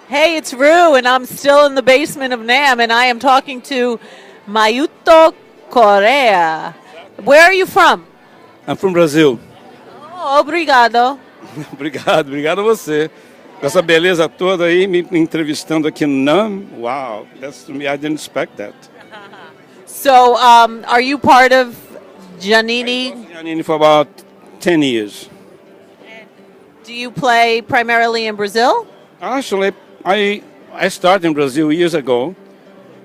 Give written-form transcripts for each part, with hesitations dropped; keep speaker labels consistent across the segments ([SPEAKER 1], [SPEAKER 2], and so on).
[SPEAKER 1] Hey, it's ReW, and I'm still in the basement of NAMM, and I am talking to MaYuTo CoRRea. Where are you from?
[SPEAKER 2] I'm from Brazil.
[SPEAKER 1] Oh, obrigado.
[SPEAKER 2] Obrigado a você. Com essa beleza toda aí, me entrevistando aqui no NAMM. Wow, that's to me, I didn't expect that.
[SPEAKER 1] So, are you part of Giannini?
[SPEAKER 2] I've been for about 10 years.
[SPEAKER 1] Do you play primarily in Brazil?
[SPEAKER 2] Actually, I started in Brazil years ago,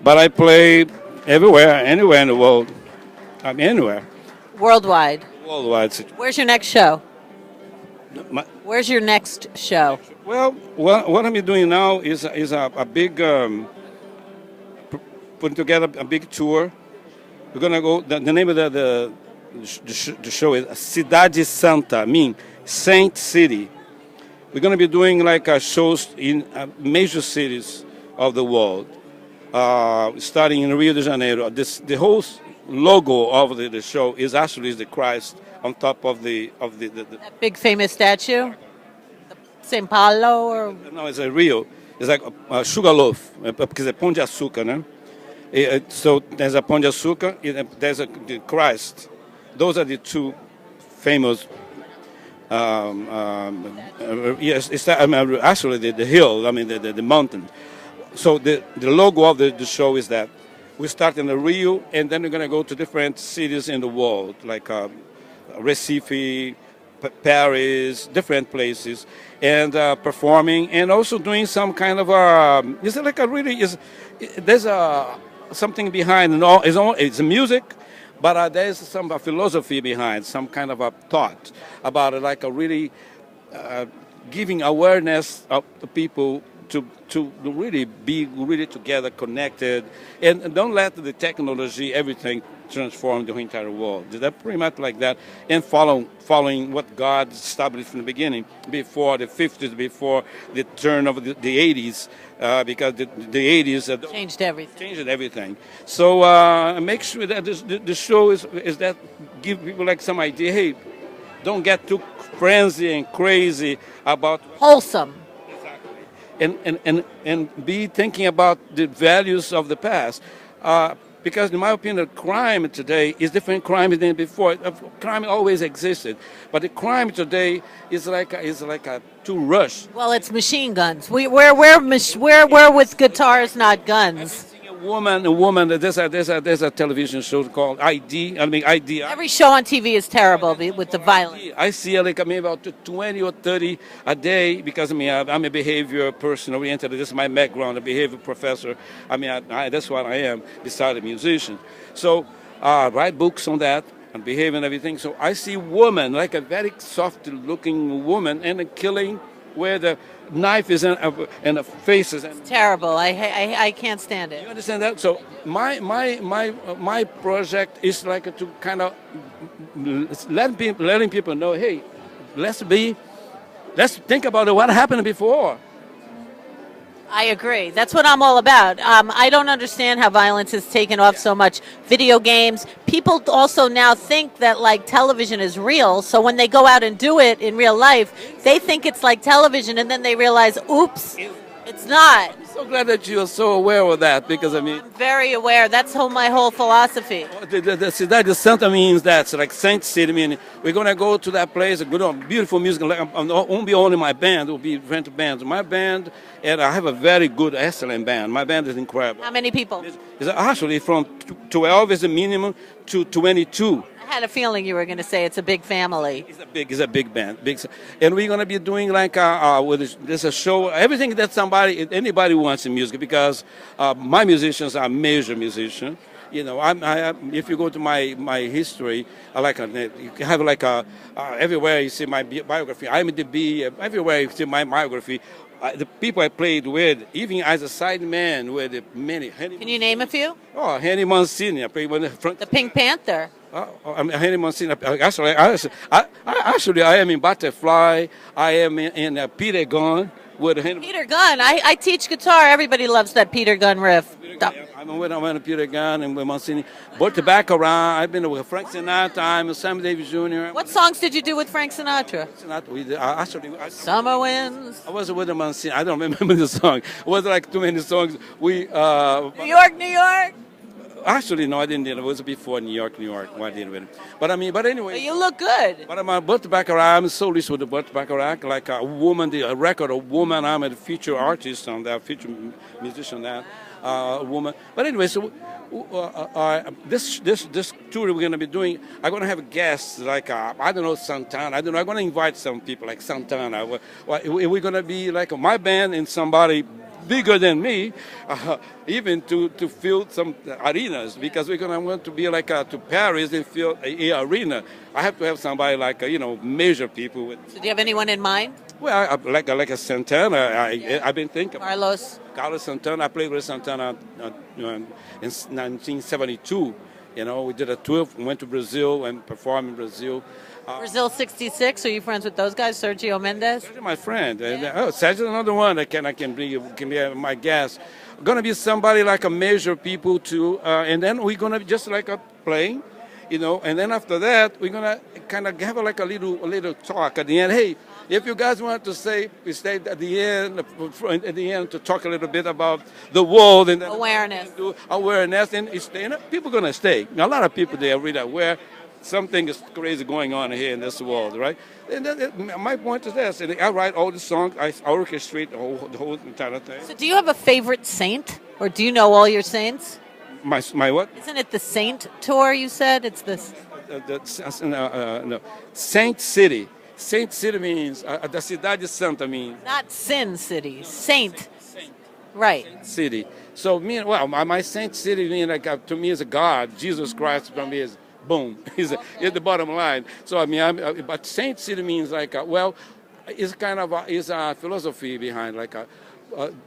[SPEAKER 2] but I play everywhere, anywhere in the world. I mean, anywhere,
[SPEAKER 1] Worldwide.
[SPEAKER 2] worldwide.
[SPEAKER 1] Where's your next show?
[SPEAKER 2] My-
[SPEAKER 1] Where's your next show?
[SPEAKER 2] Well, what I'm doing now is a big putting together a big tour. We're gonna go. The name of the show is Cidade Santa, mean Saint City. We're gonna be doing like shows in major cities of the world, starting in Rio de Janeiro. The whole logo of the show is actually the Christ on top of the
[SPEAKER 1] That big famous statue? São Paulo or
[SPEAKER 2] no, it's a Rio. It's like a sugar loaf, because it's pão de açúcar, né? So there's a pão de açúcar, there's the Christ. Those are the two famous. Yes, actually the hill. I mean the mountain. So the logo of the show is that we start in the Rio, and then we're going to go to different cities in the world, like Recife, Paris, different places, and performing, and also doing some kind of is it like a really is there's something behind and all it's music, but there's some philosophy behind, some kind of a thought about it, like a really giving awareness of the people to really be really together, connected, and don't let the technology, everything transform the entire world. They're pretty much like that, and following what God established from the beginning, before the 50s, before the turn of the 80s, because the 80s
[SPEAKER 1] changed everything.
[SPEAKER 2] changed everything. So make sure that the show is that give people like some idea. Hey, don't get too frenzy and crazy about
[SPEAKER 1] Wholesome.
[SPEAKER 2] and be thinking about the values of the past. Because in my opinion, crime today is different crime than before. Crime always existed, but the crime today is like a too rush.
[SPEAKER 1] Well, it's machine guns. We're with guitars, not guns.
[SPEAKER 2] A woman. There's a television show called ID. I mean ID.
[SPEAKER 1] Every show on TV is terrible with the violence.
[SPEAKER 2] I see like maybe about 20 or 30 a day because I'm a behavior person oriented. This is my background, a behavior professor. That's what I am, besides a musician. So write books on that and behavior and everything. So I see woman, like a very soft-looking woman, and a killing where the knife is in the faces.
[SPEAKER 1] It's terrible. I can't stand it.
[SPEAKER 2] You understand that? So my project is like to kind of letting people know, hey, let's think about what happened before.
[SPEAKER 1] I agree. That's what I'm all about. I don't understand how violence has taken off so much. Video games. People also now think that like television is real. So when they go out and do it in real life, they think it's like television, and then they realize, oops, it's not.
[SPEAKER 2] I'm so glad that you are so aware of that because
[SPEAKER 1] I'm very aware. That's my whole philosophy.
[SPEAKER 2] The Cidade Santa means that's like Saint City. Meaning we're gonna go to that place, good, beautiful music. Won't be only my band; it will be different bands. My band, and I have a very good, excellent band. My band is incredible.
[SPEAKER 1] How many people?
[SPEAKER 2] It's actually from 12 is the minimum to 22.
[SPEAKER 1] I had a feeling you were going to say it's a big family.
[SPEAKER 2] It's a big band, and we're gonna be doing like there's a show, everything that anybody wants in music because my musicians are major musicians. You know, if you go to my history, you have like everywhere you see my biography. IMDb, everywhere you see my biography. The people I played with, even as a sideman with many.
[SPEAKER 1] Can you name a few?
[SPEAKER 2] Oh, Henry Mancini. I played with the front.
[SPEAKER 1] The Pink Panther.
[SPEAKER 2] Henry Mancini. Actually, I am in Butterfly. I am in Peter Gunn with Henry.
[SPEAKER 1] Peter Gunn. I teach guitar. Everybody loves that Peter Gunn riff.
[SPEAKER 2] I went to Peter Gunn and with Monsignor. Burt Baccarat. I've been with Frank Sinatra. I'm with Sammy Davis Jr.
[SPEAKER 1] What songs did you do with Frank Sinatra?
[SPEAKER 2] Sinatra. We did,
[SPEAKER 1] Summer Winds.
[SPEAKER 2] I was with him on scene. I don't remember the song. It was like too many songs. We
[SPEAKER 1] New York, New York.
[SPEAKER 2] actually no, I didn't. It was before New York, New York. Why didn't with him? But I mean, but anyway.
[SPEAKER 1] But you look good.
[SPEAKER 2] But I'm Burt Baccarat. I'm soloist with the Burt Baccarat, like a woman, a record of woman. I'm a feature artist on that, feature musician on that. Woman. But anyway, so this tour we're going to be doing, I'm going to have guests like I don't know, Santana. I don't know. I'm going to invite some people like Santana. We're going to be like my band and somebody bigger than me, even to fill some arenas, because we're going to want to be like to Paris and fill a arena. I have to have somebody like major people with.
[SPEAKER 1] So do you have anyone in mind?
[SPEAKER 2] Well, like a Santana. I've been thinking.
[SPEAKER 1] Carlos
[SPEAKER 2] Santana. I played with Santana in 1972. We did a tour. Went to Brazil and performed in Brazil.
[SPEAKER 1] Brazil 66. Are you friends with those guys? Sergio Mendes?
[SPEAKER 2] Sergio, my friend. Sergio, another one that I can bring. Can be my guest. Gonna be somebody like a major people too. And then we're gonna be just like a playing, And then after that, we're gonna kind of have like a little talk at the end. Hey, if you guys want to stay at the end to talk a little bit about the world and
[SPEAKER 1] awareness,
[SPEAKER 2] and people gonna stay. A lot of people they are really aware something is crazy going on here in this world, right? And my point is this: I write all the songs, I orchestrate the whole entire thing.
[SPEAKER 1] So, do you have a favorite saint, or do you know all your saints?
[SPEAKER 2] My what?
[SPEAKER 1] Isn't it the Saint Tour? You said it's this.
[SPEAKER 2] No, Saint City. Saint City means the Cidade Santa means
[SPEAKER 1] not Sin City, Saint. Right.
[SPEAKER 2] Saint City. So my Saint City means like to me is a God. Jesus Christ from me is boom. He's the bottom line. So but Saint City means like it's kind of is a philosophy behind like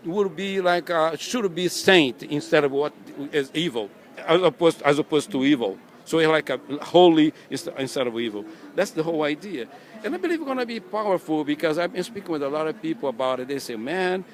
[SPEAKER 2] would be like should be saint instead of what is evil as opposed to evil. So it's like a holy instead of evil. That's the whole idea. And I believe it's going to be powerful because I've been speaking with a lot of people about it. They say, man,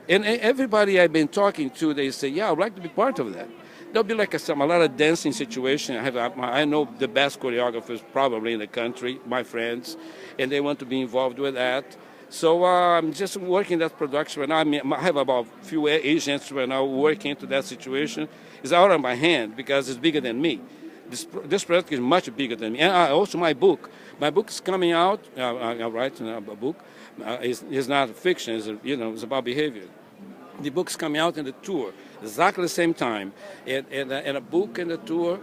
[SPEAKER 2] and everybody I've been talking to, they say, yeah, I'd like to be part of that. There'll be like a lot of dancing situation. I know the best choreographers probably in the country, my friends, and they want to be involved with that. So I'm just working that production right now. I have about a few agents right now working into that situation. It's out of my hand because it's bigger than me. This project is much bigger than me. And also my book. My book is coming out. I'm writing a book. It's not fiction. It's about behavior. The book's coming out in the tour, exactly the same time. And a book and a tour.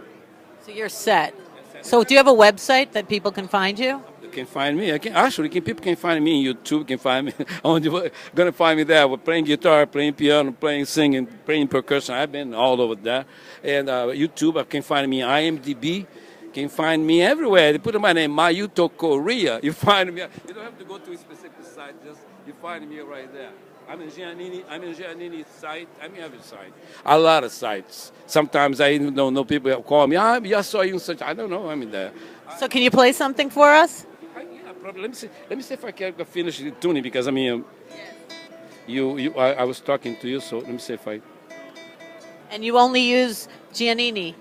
[SPEAKER 1] So you're set. So do you have a website that people can find you?
[SPEAKER 2] You can find me. People can find me on YouTube. Can find me. Gonna find me there. We're playing guitar, playing piano, playing singing, playing percussion. I've been all over there. And YouTube, I can find me. IMDb, can find me everywhere. They put my name, MaYuTo CoRRea. You find me. You don't have to go to a specific site. Just you find me right there. I'm in Giannini's site. Every site. A lot of sites. Sometimes I even don't know people call me. I saw you in such. I don't know. I'm in there.
[SPEAKER 1] So can you play something for us?
[SPEAKER 2] Yeah, probably. Let me see if I can finish the tuning because I was talking to you. So let me see if I.
[SPEAKER 1] And you only use Giannini.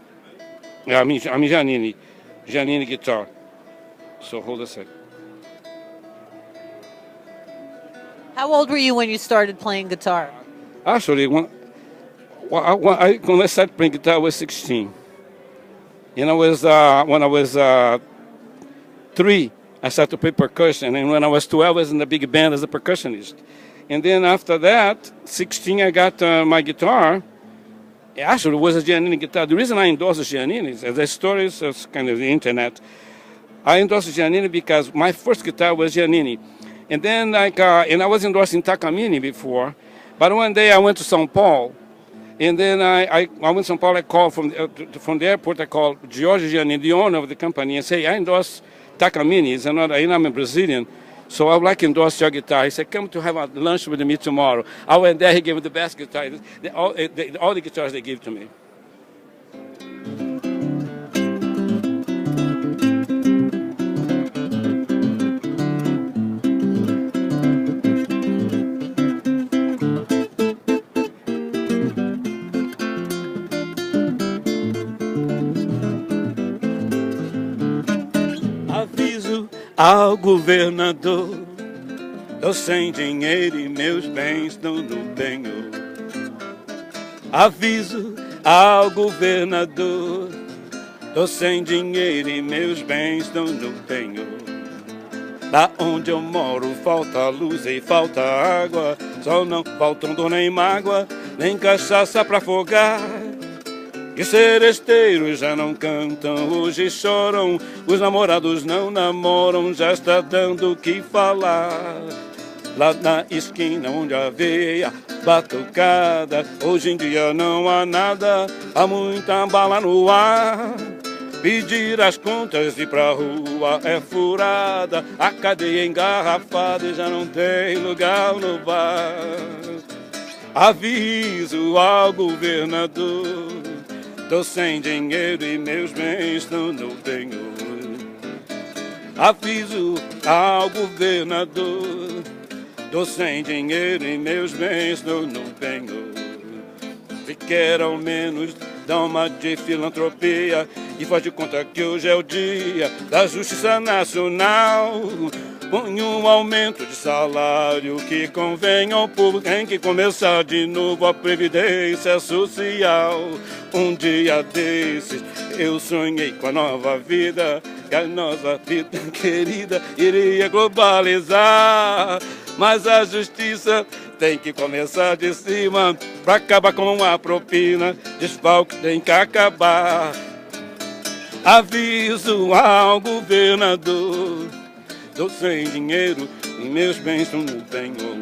[SPEAKER 2] Yeah, I'm Giannini guitar. So hold a sec.
[SPEAKER 1] How old were you when you started playing guitar?
[SPEAKER 2] Actually, when I started playing guitar, I was 16. And when I was 3, I started to play percussion. And when I was 12, I was in the big band as a percussionist. And then after that, 16, I got my guitar. Actually, it was a Giannini guitar. The reason I endorsed Giannini is, the story is kind of the internet. I endorsed Giannini because my first guitar was Giannini. And then, and I was endorsing Takamine before, but one day I went to São Paulo, and then I went to São Paulo. I called from the airport. I called Giorgio Giannini, the owner of the company, and say, I endorse Takamine. I'm a Brazilian, so I would like to endorse your guitar. He said, come to have a lunch with me tomorrow. I went there. He gave me the best guitar. All the guitars they gave to me. ao governador. Tô sem dinheiro e meus bens estão no penhor. Aviso ao governador. Tô sem dinheiro e meus bens estão no penhor. Lá onde eu moro falta luz e falta água. Só não faltam dor nem mágoa, nem cachaça pra afogar. E os seresteiros já não cantam, hoje choram. Os namorados não namoram, já está dando o que falar. Lá na esquina onde havia batucada, hoje em dia não há nada, há muita bala no ar. Pedir as contas e ir pra rua é furada, a cadeia engarrafada e já não tem lugar no bar. Aviso ao governador, tô sem dinheiro e meus bens estão no penhor. Aviso ao governador, tô sem dinheiro e meus bens estão no penhor. Se quer ao menos dar uma de filantropia e faz de conta que hoje é o dia da justiça nacional. Põe um aumento de salário que convém ao povo. Tem que começar de novo a previdência social. Um dia desses eu sonhei com a nova vida, que a nossa vida querida iria globalizar. Mas a justiça tem que começar de cima pra acabar com a propina. Desfalque tem que acabar. Aviso ao governador, tô sem dinheiro e meus bens estão no penhor.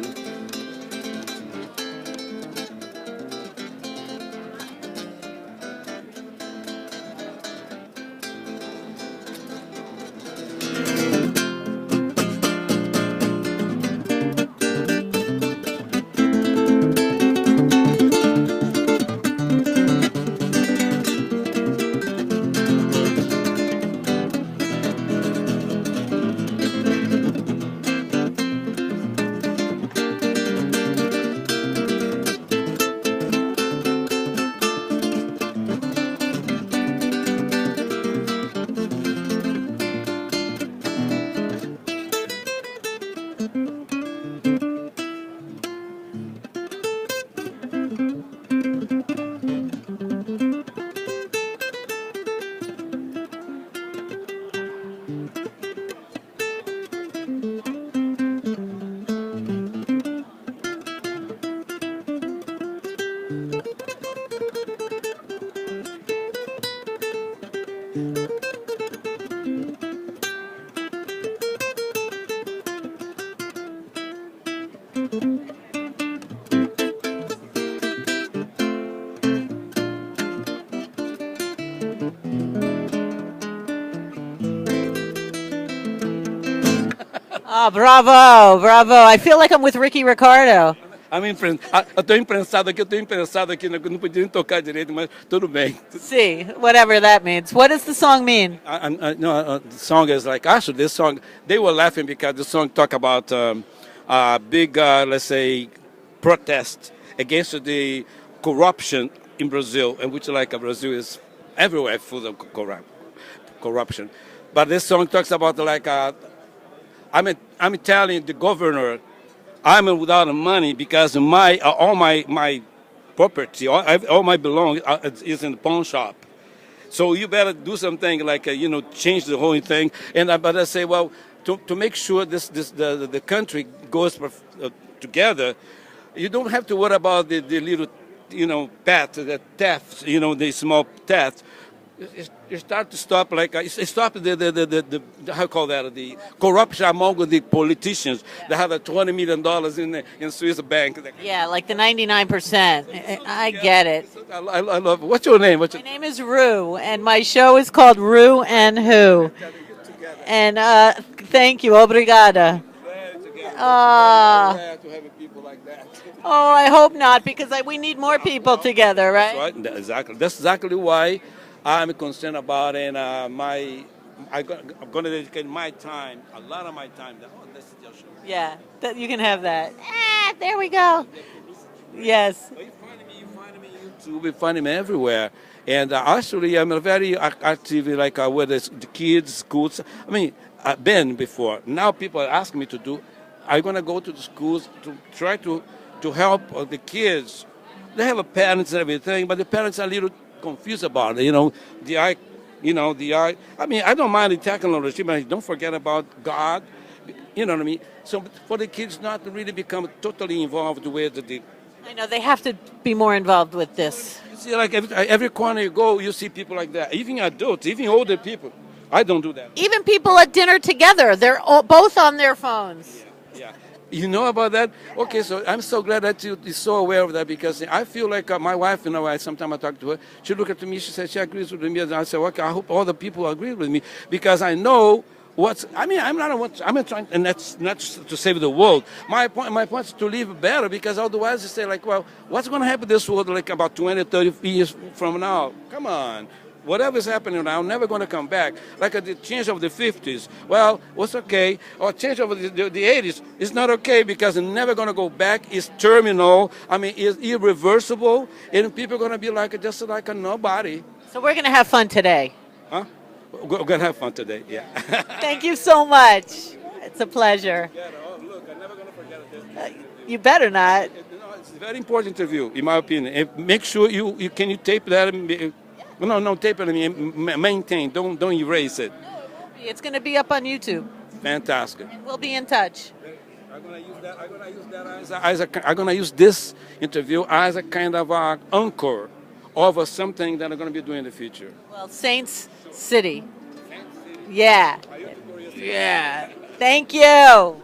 [SPEAKER 1] Oh, bravo, bravo. I feel like I'm with Ricky Ricardo.
[SPEAKER 2] Eu estou imprensado aqui, não podia nem tocar direito, mas tudo bem.
[SPEAKER 1] See, whatever that means. What does the song mean?
[SPEAKER 2] The song is like, actually, this song, they were laughing because the song talk about a big, let's say, protest against the corruption in Brazil, and which like Brazil is everywhere full of corruption. But this song talks about like, I'm telling the governor, I'm without money because all my property, all my belongings is in the pawn shop. So you better do something like change the whole thing. And but I say, well, to make sure the country goes together, you don't have to worry about the little the thefts, the small thefts. You start to stop stop the how you call that, the corruption among the politicians that have $20 million in Swiss bank.
[SPEAKER 1] Yeah, like the 99%. I get it.
[SPEAKER 2] I love it. What's your name?
[SPEAKER 1] My name is ReW, and my show is called ReW WhO. And thank you, obrigada.
[SPEAKER 2] Glad to have people like that.
[SPEAKER 1] Oh, I hope not, because we need more people together, right?
[SPEAKER 2] That's right. Exactly. That's exactly why I'm concerned about it. And I'm going to dedicate my time, a lot of my time. That's the show.
[SPEAKER 1] Yeah, you can have that. There we go. Yes.
[SPEAKER 2] You find me on YouTube, you find me everywhere. And actually, I'm very active, like with the kids, schools. I mean, been before. Now people are asking me to do. I'm going to go to the schools to try to help the kids. They have a parents and everything, but the parents are a little confused about it. The eye, the eye. I mean, I don't mind the technology, but don't forget about God. You know what I mean? So for the kids not to really become totally involved with the.
[SPEAKER 1] I know they have to be more involved with this.
[SPEAKER 2] You see, like every corner you go, you see people like that. Even adults, even older people. I don't do that.
[SPEAKER 1] Even people at dinner together, they're both on their phones.
[SPEAKER 2] Yeah. You know about that? Okay, so I'm so glad that you're so aware of that because I feel like my wife, sometimes I talk to her, she look at me, she says she agrees with me, and I say, okay, I hope all the people agree with me because I know I'm trying, and that's not to save the world. My point is to live better because otherwise you say like, well, what's going to happen to this world like about 20, 30 years from now? Come on. Whatever is happening now, never going to come back. Like the change of the 50s, well, was okay. Or change of the 80s is not okay because it's never going to go back. It's terminal. I mean, it's irreversible. And people are going to be like just like a nobody.
[SPEAKER 1] So we're going to have fun today.
[SPEAKER 2] Huh? We're going to have fun today, yeah.
[SPEAKER 1] Thank you so much. It's a pleasure.
[SPEAKER 2] Yeah, look, I'm never going to forget it.
[SPEAKER 1] You better not.
[SPEAKER 2] It's a very important interview, in my opinion. Make sure you tape that. No, tape it. I mean, maintain. Don't erase it.
[SPEAKER 1] No, it won't be. It's going to be up on YouTube.
[SPEAKER 2] Fantastic.
[SPEAKER 1] And we'll be in touch.
[SPEAKER 2] I'm going to use this interview as a kind of anchor of something that I'm going to be doing in the future.
[SPEAKER 1] Well, Saints City. Yeah. Yeah. Thank you.